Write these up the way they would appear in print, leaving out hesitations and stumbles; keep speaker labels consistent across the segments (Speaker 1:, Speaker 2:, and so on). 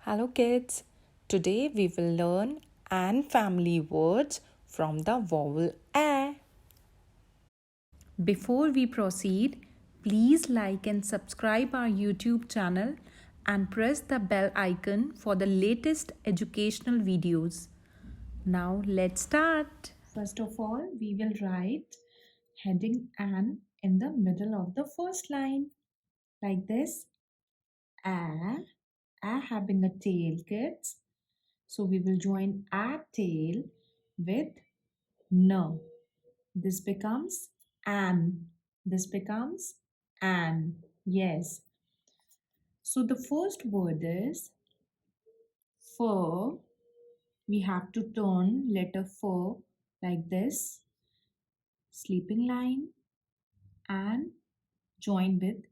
Speaker 1: Hello kids. Today we will learn and family words from the vowel A. Before we proceed, please like and subscribe our YouTube channel and press the bell icon for the latest educational videos. Now let's start. First of all, we will write heading an in the middle of the first line like this. A having a tail, kids. So we will join a tail with n. This becomes an. This becomes an. Yes. So the first word is fur. We have to turn letter fur like this. Sleeping line and join with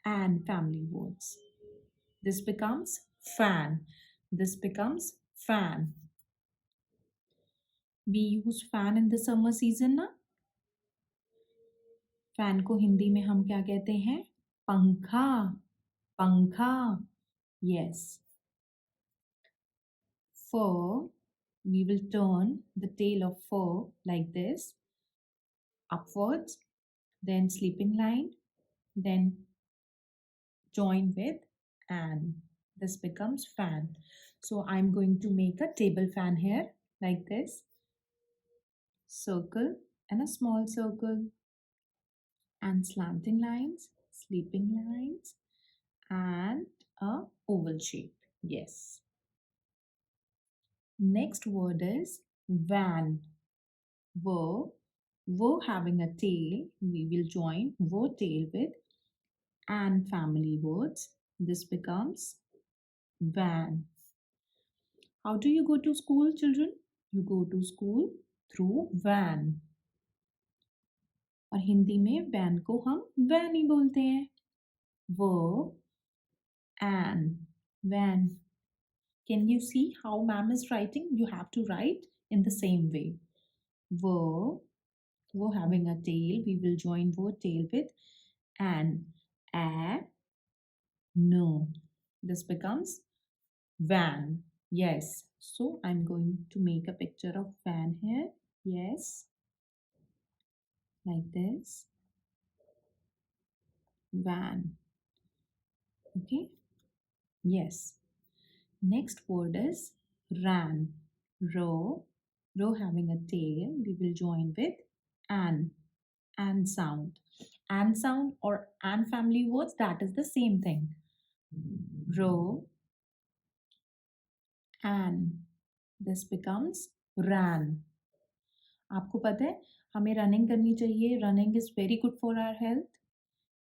Speaker 1: and family words. This becomes fan. This becomes fan. We use fan in the summer season ना. Fan को हिंदी में हम क्या कहते हैं? पंखा. पंखा. Yes. Fur. We will turn the tail of fur like this. Upwards. Then sleeping line. Then join with and. This becomes fan. So I'm going to make a table fan here like this. Circle and a small circle. And slanting lines, sleeping lines, and a oval shape. Yes. Next word is van. Wo having a tail, we will join wo tail with and family words. This becomes van. How do you go to school, children? You go to school through van. और हिंदी में van को हम when he बोलते हैं. वो and van. Can you see how ma'am is writing? You have to write in the same way. Wo having a tail, we will join wo tail with and. A, no. This becomes van. Yes. So I'm going to make a picture of van here. Yes. Like this. Van. Okay. Yes. Next word is ran. Row having a tail, we will join with an sound. And sound or and family words, that is the same thing. Row and this becomes ran. आपको पता है हमें running करनी चाहिए. Running is very good for our health.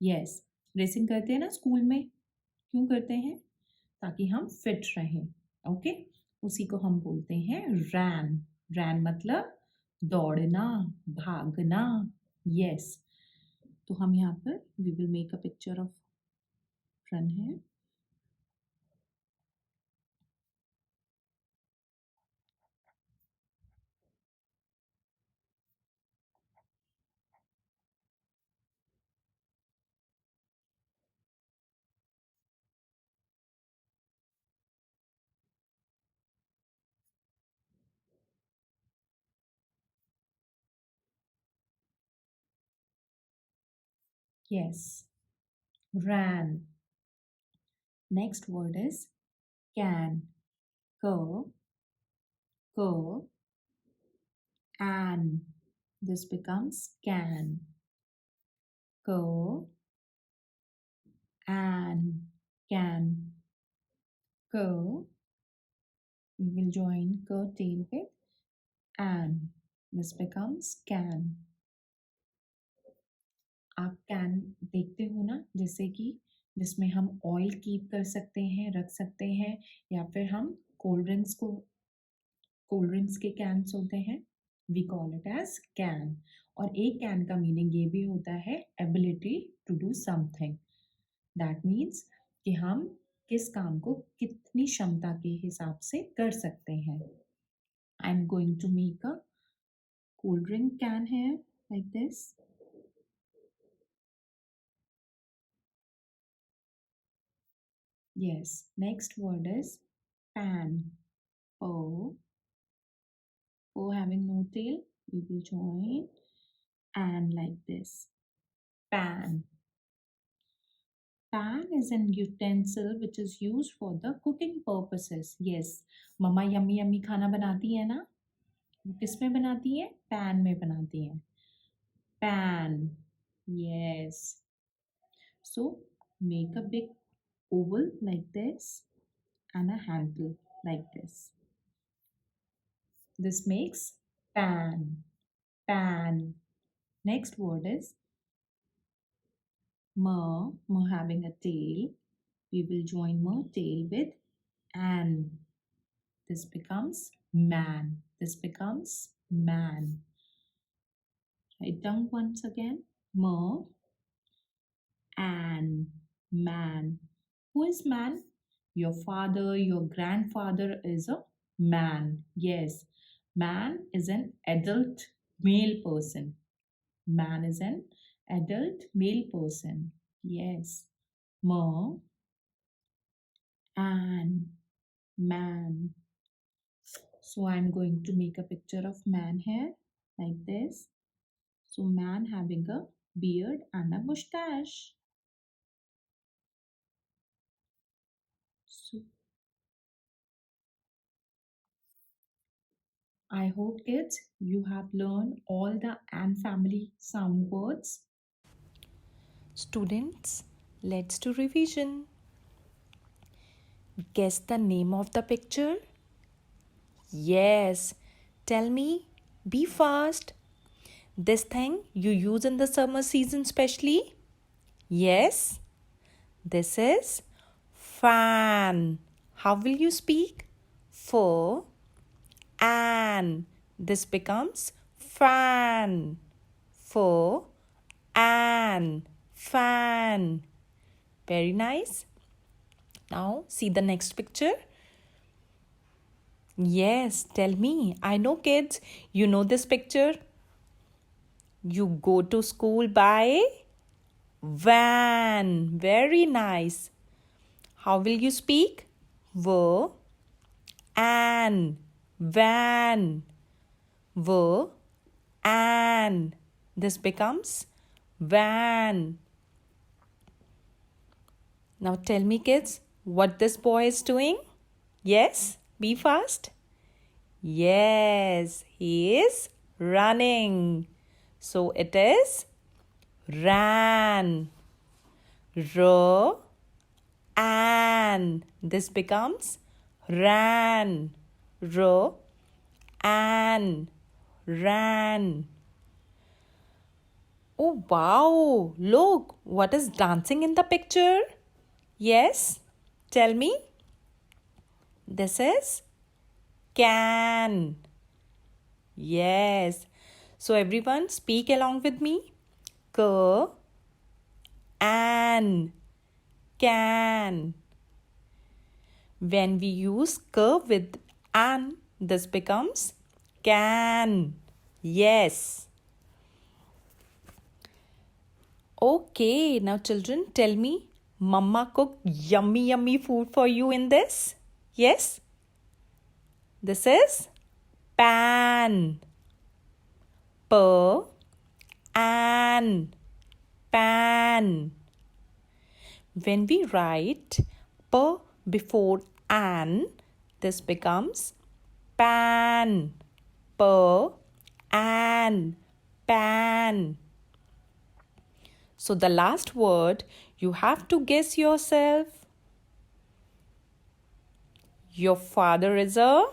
Speaker 1: Yes. Racing करते हैं ना school में. क्यों करते हैं? ताकि हम फिट रहें. ओके. उसी को हम बोलते हैं रैन. रैन मतलब दौड़ना, भागना. यस. तो हम यहाँ पर we will make a picture of run है. Yes. Ran. Next word is can. Go. And this becomes can. Go and can. Go. We will join go tail with and. This becomes can. आप can देखते हो ना, जैसे कि जिसमें हम oil keep कर सकते हैं, रख सकते हैं, या फिर हम कोल्ड ड्रिंक्स के कैन्स होते हैं. We call it as can. और एक कैन का मीनिंग ये भी होता है ability to do something. That means कि हम किस काम को कितनी क्षमता के हिसाब से कर सकते हैं. I am going to make a cold drink can है like this. Yes. Next word is pan. O having no tail, we will join and like this. Pan. Pan is an utensil which is used for the cooking purposes. Yes, mama yummy yummy खाना बनाती है ना? किस में बनाती है? Pan में बनाती है. Pan. Yes. So make a big oval like this and a handle like this. This makes pan. Pan. Next word is mer. Mer having a tail. We will join mer tail with an. This becomes man. This becomes man. Write down once again. Mer and man. Who is man? Your father, your grandfather is a man. Yes, man is an adult male person. Man is an adult male person. Yes. Mer and man. So I'm going to make a picture of man here like this. So man having a beard and a mustache. So I hope kids you have learned all the and family sound words. Students, let's do revision. Guess the name of the picture? Yes. Tell me, be fast. This thing you use in the summer season specially? Yes. This is fan. How will you speak? For an. This becomes fan. For an. Fan. Very nice. Now see the next picture. Yes, tell me. I know kids, you know this picture. You go to school by van. Very nice. How will you speak? V, an, van. V, an. This becomes van. Now tell me kids, what this boy is doing? Yes, be fast. Yes, he is running. So it is ran. R, an. This becomes ran. R, an. Ran. Oh wow, look, what is dancing in the picture? Yes, tell me. This is can. Yes. So everyone speak along with me. K, an, can. When we use k with an, this becomes can. Yes. Okay, now children, tell me, Mama cooked yummy yummy food for you in this? Yes? This is pan. P, an, pan. When we write p before an, this becomes pan. P, an, pan. So the last word, you have to guess yourself. Your father is a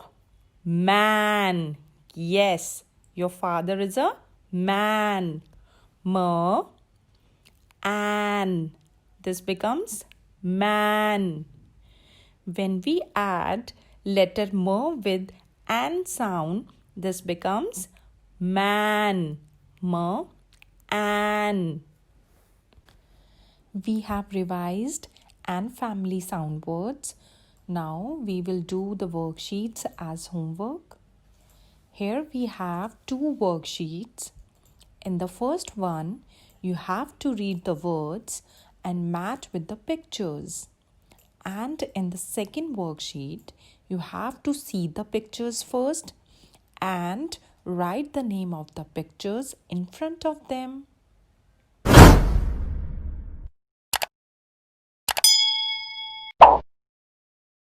Speaker 1: man. Yes, your father is a man. M, an. This becomes man. When we add letter M with an sound, this becomes man. M, an. We have revised and family sound words. Now we will do the worksheets as homework. Here we have 2 worksheets. In the first one, you have to read the words and match with the pictures. And in the second worksheet, you have to see the pictures first and write the name of the pictures in front of them.